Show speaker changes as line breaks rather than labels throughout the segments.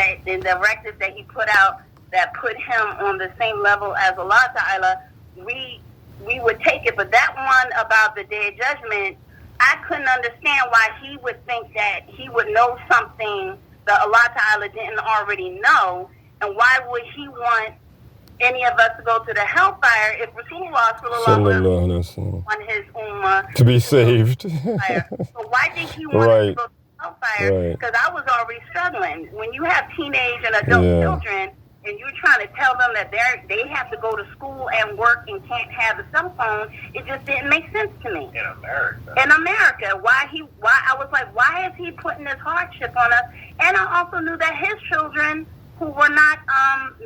that the directives that he put out that put him on the same level as Allah Ta'ala, we would take it. But that one about the Day of Judgment, I couldn't understand why he would think that he would know something that Allah Ta'ala didn't already know, and why would he want any of us to go to the hellfire if Rasulullah on his ummah
to be saved.
So why did he want us to go to hellfire? Because I was already struggling. When you have teenage and adult children, and you're trying to tell them that they have to go to school and work and can't have a cell phone, it just didn't make sense to me. In America, why I was like, why is he putting this hardship on us? And I also knew that his children, who were not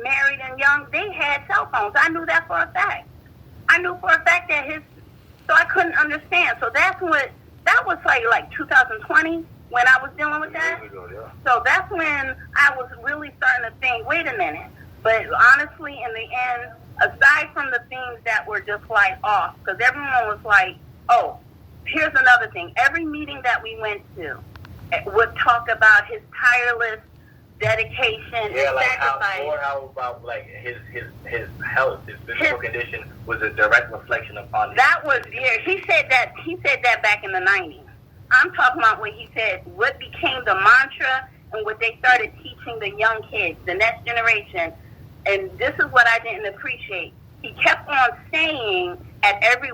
married and young, they had cell phones. I knew that for a fact. I knew for a fact that so I couldn't understand. So that was like 2020 when I was dealing with that. So that's when I was really starting to think, wait a minute. But honestly, in the end, aside from the things that were just like off, because everyone was like, oh, here's another thing. Every meeting that we went to would talk about his tireless dedication and sacrifice.
How about like his health, his physical condition was a direct reflection upon
that was he said that back in the 90s. I'm talking about what he said, what became the mantra and what they started teaching the young kids, the next generation. And this is what I didn't appreciate. He kept on saying at every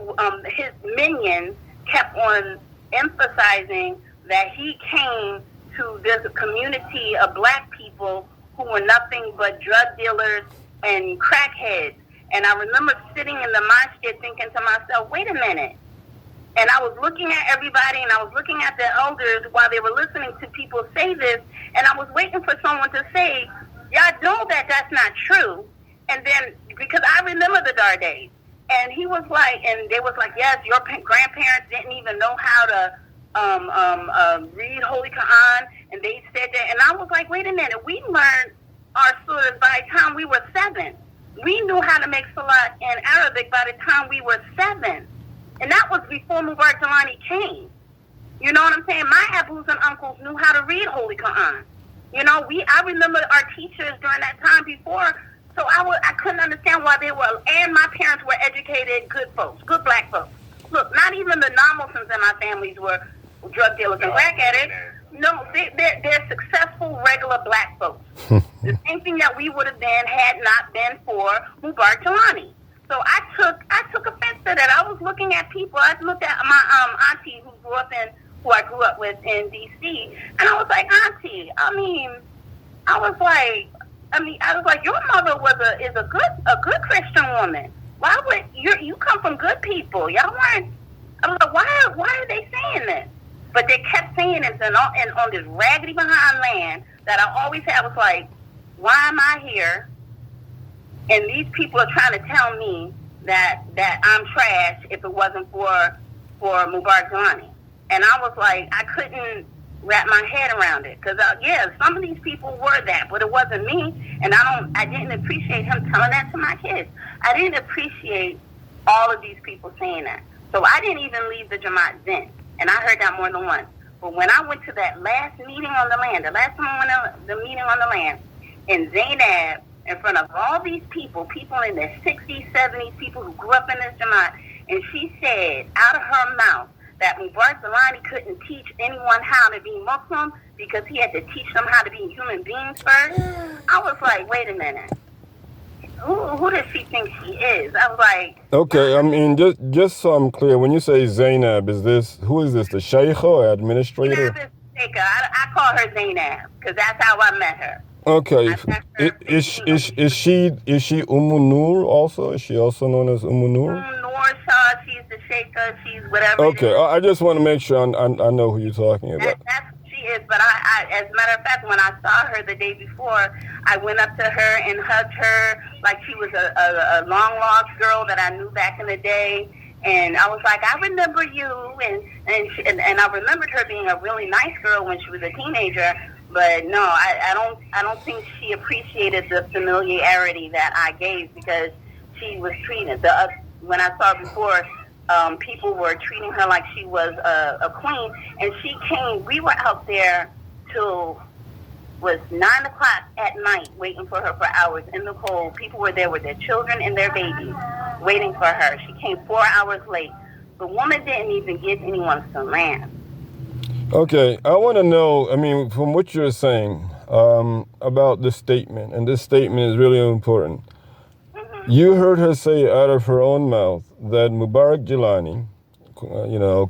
his minions kept on emphasizing that he came to this community of black people who were nothing but drug dealers and crackheads. And I remember sitting in the masjid thinking to myself, wait a minute. And I was looking at everybody and I was looking at the elders while they were listening to people say this. And I was waiting for someone to say, y'all know that that's not true. And then, because I remember the dark days. And he was like, and they was like, yes, your grandparents didn't even know how to read Holy Quran, and they said that, and I was like, wait a minute, we learned our surahs by the time we were 7. We knew how to make salat in Arabic by the time we were 7, and that was before Mubarak Jelani came. You know what I'm saying? My abus and uncles knew how to read Holy Quran. You know, I remember our teachers during that time before, so I couldn't understand why they were, and my parents were educated, good folks, good black folks. Look, not even the non-Muslims in my families were drug dealers and crack addicts. No, they're successful, regular black folks. The same thing that we would have been had not been for Mubarak Jelani. So I took offense to that. I was looking at people. I looked at my auntie who I grew up with in D.C. and I was like, Auntie, I was like, your mother is a good Christian woman. Why would you come from good people? Y'all weren't. I was like, why are they saying this? But they kept saying it, and on this raggedy behind land that I always had was like, why am I here? And these people are trying to tell me that I'm trash if it wasn't for Mubarak Jelani. And I was like, I couldn't wrap my head around it, because some of these people were that, but it wasn't me. And I didn't appreciate him telling that to my kids. I didn't appreciate all of these people saying that. So I didn't even leave the Jamaat then. And I heard that more than once. But when I went to that last meeting on the land, the last time I went to the meeting on the land, in Zainab, in front of all these people in their 60s, 70s, people who grew up in this Jamaat, and she said out of her mouth that Mubarak Jelani couldn't teach anyone how to be Muslim because he had to teach them how to be human beings first. I was like, wait a minute. Who does she think she is? I was like...
Okay, just so I'm clear, when you say Zainab, who is this, the Sheikh or administrator?
Zainab is Sheikh. I call her Zainab because that's how I met her.
Okay. Is she Nur also? Is she also known as Nur?
Nur Shah, she's the Sheikha, she's whatever.
Okay, I just want to make sure I know who you're talking about.
That's who she is, but I, as a matter of fact, when I saw her the day before, I went up to her and hugged her like she was a long-lost girl that I knew back in the day. And I was like, I remember you, and I remembered her being a really nice girl when she was a teenager. But no, I don't think she appreciated the familiarity that I gave, because she was treated. When I saw her before, people were treating her like she was a queen, and she came. We were out there till was 9 o'clock at night waiting for her for hours in the cold. People were there with their children and their babies waiting for her. She came 4 hours late. The woman didn't even give anyone some land.
Okay, I want to know, I mean, from what you're saying about this statement, and this statement is really important.
Mm-hmm.
You heard her say out of her own mouth that Mubarak Jilani,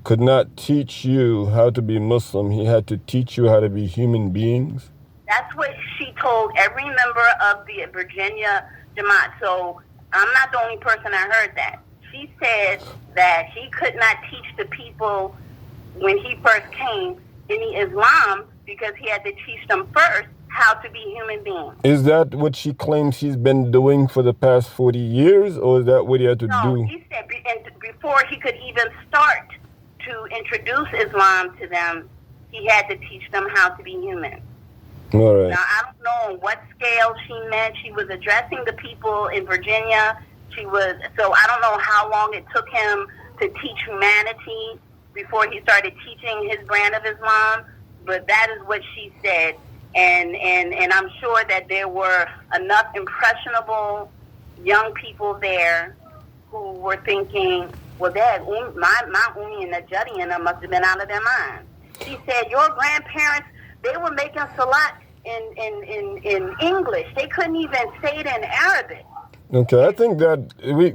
could not teach you how to be Muslim. He had to teach you how to be human beings.
That's what she told every member of the Virginia Jamaat. So I'm not the only person that heard that. She said that he could not teach the people when he first came any Islam because he had to teach them first how to be human beings.
Is that what she claims he's been doing for the past 40 years, or is that what he had to do?
No, he said before he could even start to introduce Islam to them, he had to teach them how to be human.
All right.
Now, I don't know on what scale she meant. She was addressing the people in Virginia. So I don't know how long it took him to teach humanity before he started teaching his brand of Islam, but that is what she said. And I'm sure that there were enough impressionable young people there who were thinking, well, Dad, my Umi and Najarian must have been out of their minds. She said, your grandparents, they were making salat in English. They couldn't even say it in Arabic.
Okay, I think that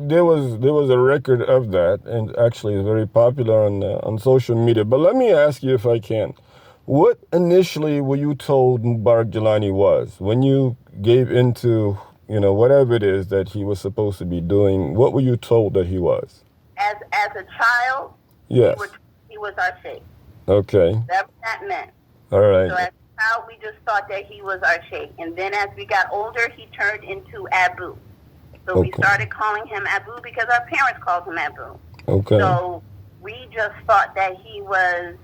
there was a record of that, and actually it's very popular on social media. But let me ask you, if I can, what initially were you told Mubarak Jilani was when you gave into whatever it is that he was supposed to be doing? What were you told that he was?
As a child,
yes,
he was our sheikh.
Okay,
That's what that meant.
All right.
So as a child, we just thought that he was our sheikh, and then as we got older, he turned into Abu. So we started calling him Abu because our parents called him Abu.
Okay.
So we just thought that he was,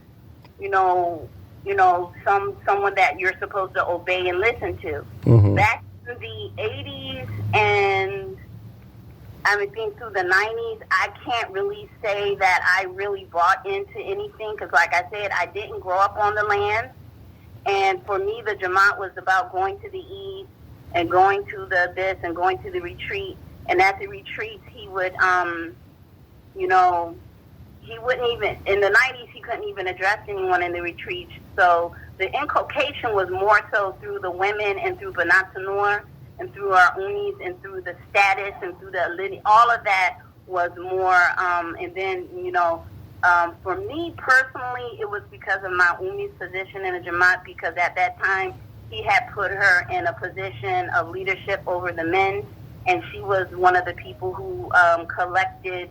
someone that you're supposed to obey and listen to.
Mm-hmm.
Back in the 80s and I think through the 90s, I can't really say that I really bought into anything because, like I said, I didn't grow up on the land. And for me, the Jamaat was about going to the Eid and going to the this and going to the retreat. And at the retreats, he would, he wouldn't even, in the 90s, he couldn't even address anyone in the retreats. So the inculcation was more so through the women and through Banat Tanur and through our unis and through the status and through the alidi. All of that was more, and then, for me personally, it was because of my umi's position in the Jamaat, because at that time, he had put her in a position of leadership over the men, and she was one of the people who collected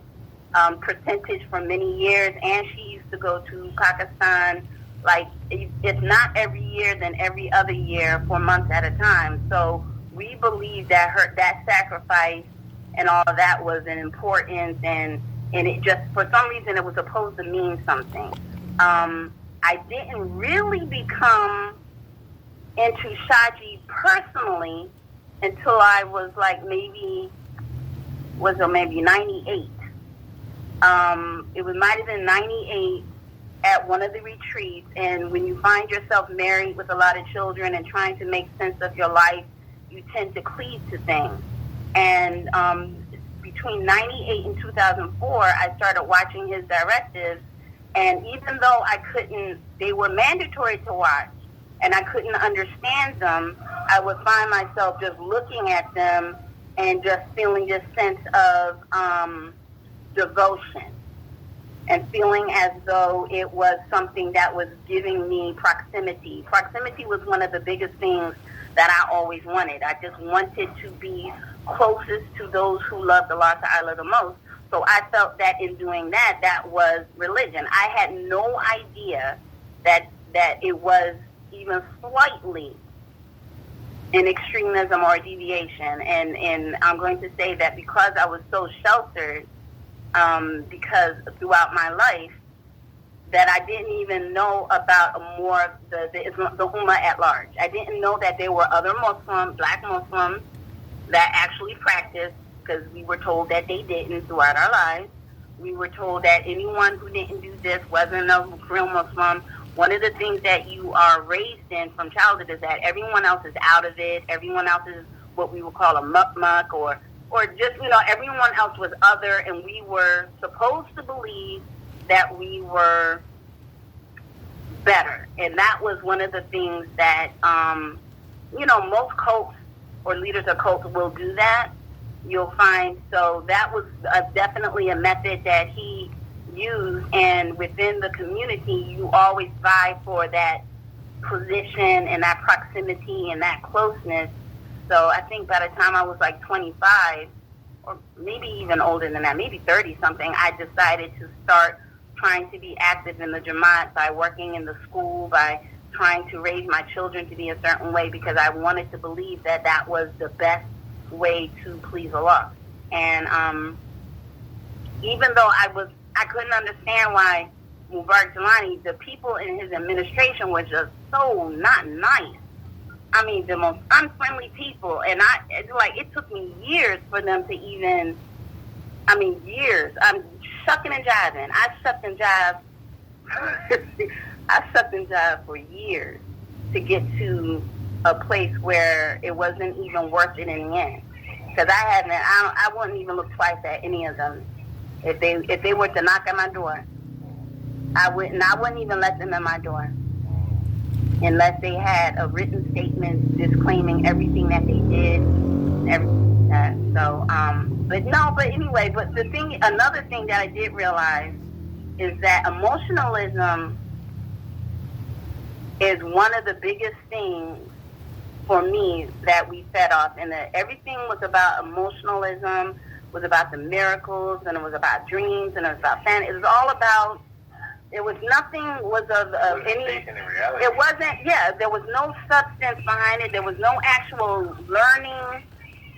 percentage for many years, and she used to go to Pakistan, like, if not every year, then every other year for months at a time. So we believe that that sacrifice and all of that was an importance, and it just, for some reason, it was supposed to mean something. I didn't really become into Shaji personally until I was like maybe 98. It might have been 98 at one of the retreats, and when you find yourself married with a lot of children and trying to make sense of your life, you tend to cleave to things. And between 98 and 2004, I started watching his directives, and even though they were mandatory to watch, and I couldn't understand them, I would find myself just looking at them and just feeling this sense of devotion and feeling as though it was something that was giving me proximity. Proximity was one of the biggest things that I always wanted. I just wanted to be closest to those who loved Allah Ta'ala the most. So I felt that in doing that, that was religion. I had no idea that it was even slightly an extremism or a deviation. And I'm going to say that because I was so sheltered, because throughout my life, that I didn't even know about the Ummah at large. I didn't know that there were other Muslims, black Muslims, that actually practiced, because we were told that they didn't throughout our lives. We were told that anyone who didn't do this wasn't a real Muslim. one of the things that you are raised in from childhood is that everyone else is out of it. Everyone else is what we would call a muck or just, everyone else was other, and we were supposed to believe that we were better. And that was one of the things that, most cults or leaders of cults will do that. You'll find, so that was definitely a method that he used, and within the community, you always vie for that position and that proximity and that closeness. So I think by the time I was like 25, or maybe even older than that, maybe 30 something, I decided to start trying to be active in the Jamaat by working in the school, by trying to raise my children to be a certain way, because I wanted to believe that that was the best way to please Allah. And even though I couldn't understand why Mubarak Jelani, the people in his administration were just so not nice. I mean, the most unfriendly people. And it took me years for them to even, years. I'm shucking and jiving. I shucked and jived for years to get to a place where it wasn't even worth it in the end. Because I wouldn't even look twice at any of them. If they were to knock at my door, I wouldn't even let them in my door unless they had a written statement disclaiming everything that they did, everything that. So, but another thing that I did realize is that emotionalism is one of the biggest things for me that we fed off, and that everything was about emotionalism, was about the miracles, and it was about dreams, and it was about fantasy. It was all about. It was nothing was of any. It wasn't. Yeah, there was no substance behind it. There was no actual learning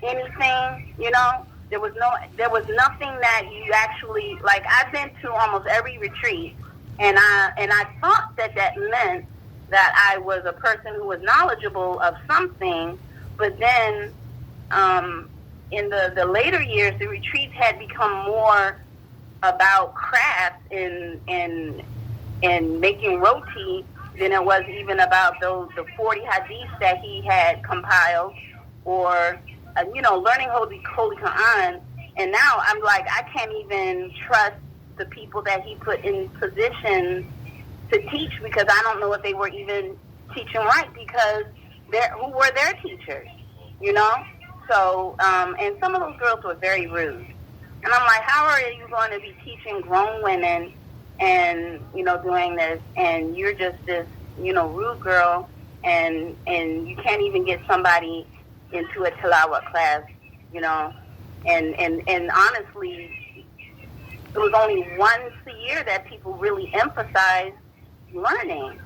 anything. There was nothing that you actually like. I've been to almost every retreat, and I thought that meant that I was a person who was knowledgeable of something, but then in the later years, the retreats had become more about crafts and making roti than it was even about the 40 hadiths that he had compiled, or learning Holy Quran. And now I'm like, I can't even trust the people that he put in positions to teach, because I don't know if they were even teaching right, because who were their teachers, So, and some of those girls were very rude. And I'm like, how are you going to be teaching grown women and, doing this, and you're just this, rude girl, and you can't even get somebody into a tilawat class, and honestly, it was only once a year that people really emphasized learning.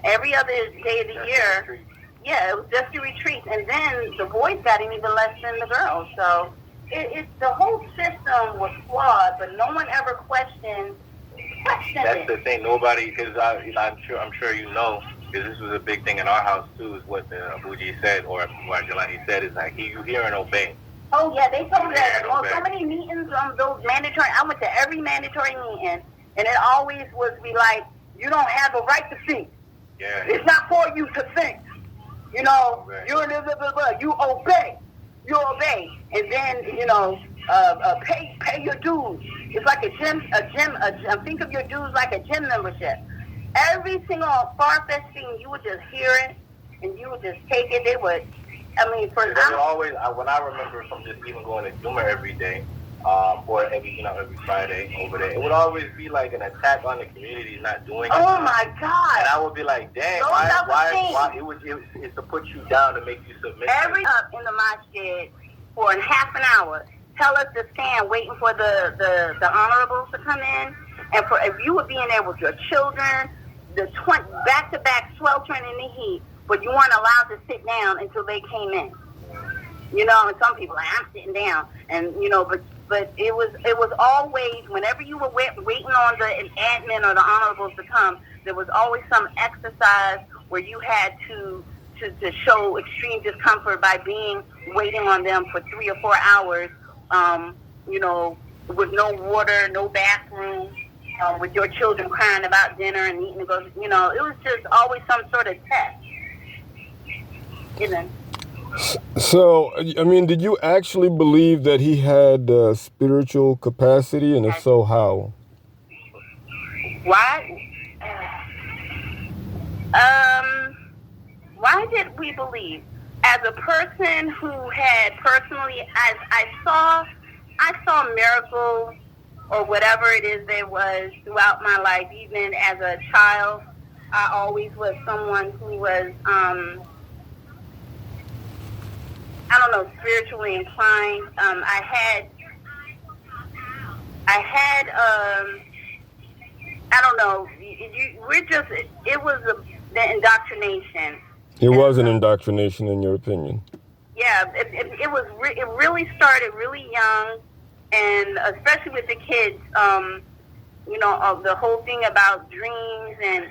Every other day of the year, it was just the retreats, and then the boys got even less than the girls. So the whole system was flawed, but no one ever questioned
That's the thing. Nobody, because I'm sure because this was a big thing in our house too. Is what Abuji said, or what Jelani said, is like you hear and obey.
Oh yeah, they told me that. So many meetings on those mandatory. I went to every mandatory meeting, and it always was be like, you don't have a right to think.
Yeah.
It's not for you to think. You're you obey. You obey, and then pay your dues. It's like a gym. Think of your dues like a gym membership. Every single far-fetched thing, you would just hear it, and you would just take it. They would.
When I remember from just even going to Juma every day, or every Friday over there, it would always be like an attack on the community not doing it.
Oh my God!
And I would be like, dang, why? It's to put you down, to make you submit.
Every up in the masjid for half an hour, tell us to stand waiting for the honorables to come in, and for if you were being there with your children, back-to-back sweltering in the heat, but you weren't allowed to sit down until they came in. And some people are like, I'm sitting down, and but it was always, whenever you were waiting on an admin or the honorables to come, there was always some exercise where you had to show extreme discomfort by waiting on them for 3 or 4 hours, with no water, no bathroom, with your children crying about dinner and eating to go, it was just always some sort of test.
So, I mean, did you actually believe that he had spiritual capacity, and if so, how?
Why? Why did we believe? As a person who had personally, as I saw miracles or whatever it is there was throughout my life. Even as a child, I always was someone who was, spiritually inclined. I had, it was the indoctrination.
It was an indoctrination, in your opinion.
Yeah, it really started really young, and especially with the kids. The whole thing about dreams and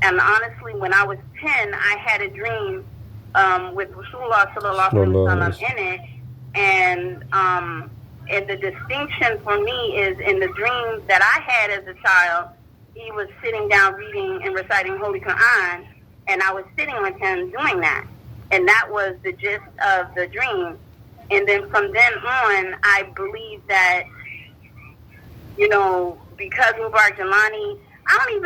honestly, when I was 10, I had a dream with Rasulullah sallallahu alaihi wasallam in it, and the distinction for me is in the dreams that I had as a child, he was sitting down reading and reciting Holy Quran, and I was sitting with him doing that. And that was the gist of the dream. And then from then on, I believe that, because Mubarak Jelani, I don't even